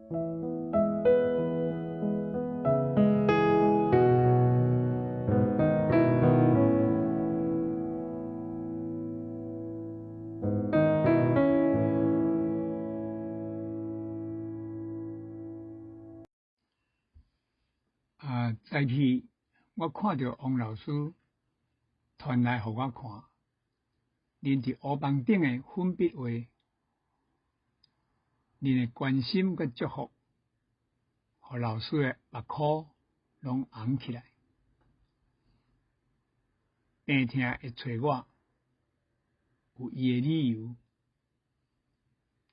早起我看到王老师传来给我看，恁伫黑板顶的粉笔画，恁的关心佮祝福，互老师的目眶拢红起来。病痛会找我，有伊的理由，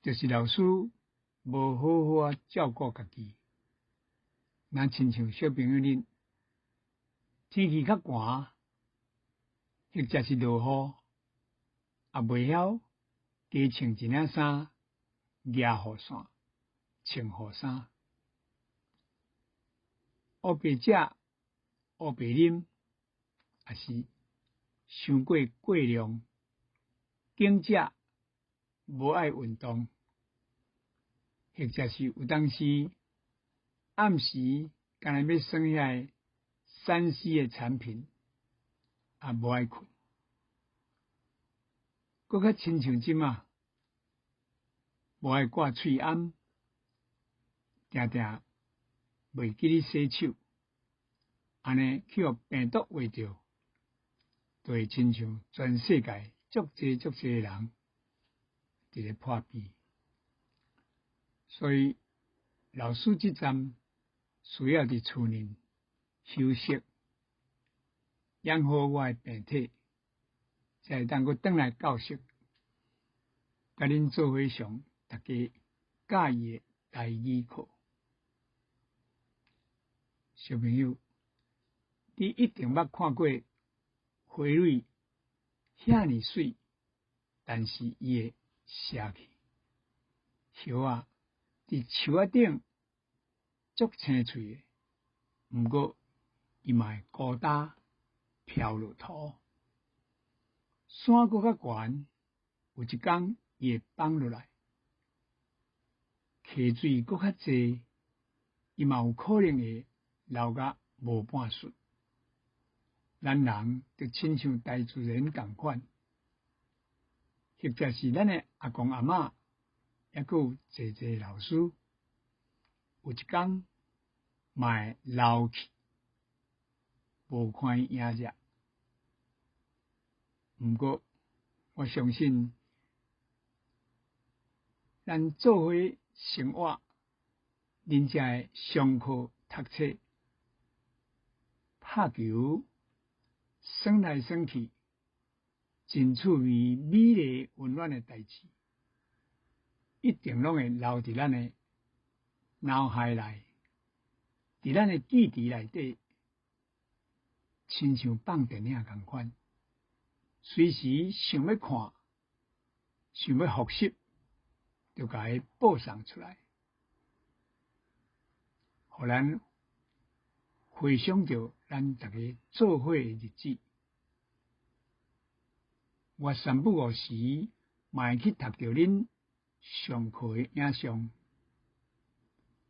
就是老师无好好照顾家己。若亲像小朋友恁，天气较寒，或者是落雨，也袂晓加穿一领衫、夹雨伞、穿雨衫。黑白食、黑白啉，也是伤过过量，经食无爱运动，或者是有当时暗时干那要耍遐3C 的产品，也无爱困。搁较亲像即马，无爱挂喙罨，定定袂记咧洗手，安尼去互病毒话着，就会亲像全世界足济的人伫咧破病。所以老师即站需要伫厝内休息，养好我的病体，才会当阁转来教室，甲恁做伙上大家教义的台语课。小朋友，你一定捌看过花蕊遐尼水，但是伊会谢去。叶啊，伫树仔顶足青翠的，毋过伊嘛会孤单飘落土。山搁较悬，有一天伊会放落来。溪水搁较济，伊嘛有可能会流甲无半顺。咱人就亲像大自然同款，或者是咱的阿公阿嬷，抑阁有济老师，有一天嘛会老去，无看伊影热。毋过我相信，咱做伙生活，恁才会上课读册、拍球、耍来耍去，真趣味、美丽、温暖的代志，一定拢会留伫咱的脑海内，伫咱的记忆内底，亲像放电影同款，随时想要看、想要复习，就甲伊播送出来，互咱回想着咱逐个做伙的日子。我三不五时嘛会去读着恁上课的影像。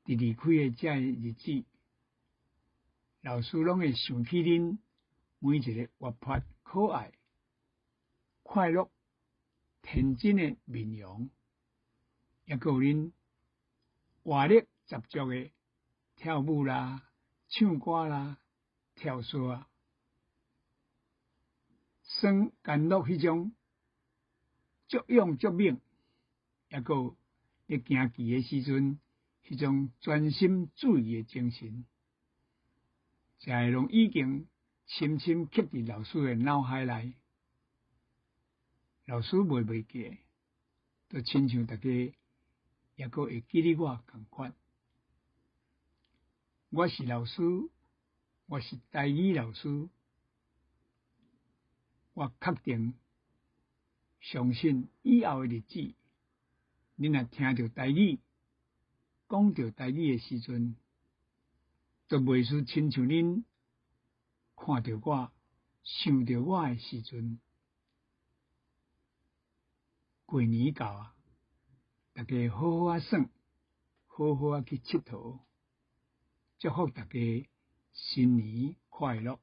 伫离开的这日子，老师拢会想起恁每一个活泼可爱、快乐、天真的面容，也阁有恁活力十足的跳舞啦、唱歌啦、跳绳啊，耍干乐迄种足勇足猛，也阁有咧行棋的时阵，迄种专心注意的精神，才会拢已经深深刻伫老师的脑海内。老师袂记，就亲像大家也阁会记得我同款。我是老师，我是台语老师，我确定相信以后的日子，恁若听着台语，讲着台语的时阵，就袂输亲像恁看着我、想着我的时阵。过年到啊，大家好好啊耍，好好啊去佚佗，祝福大家新年快乐。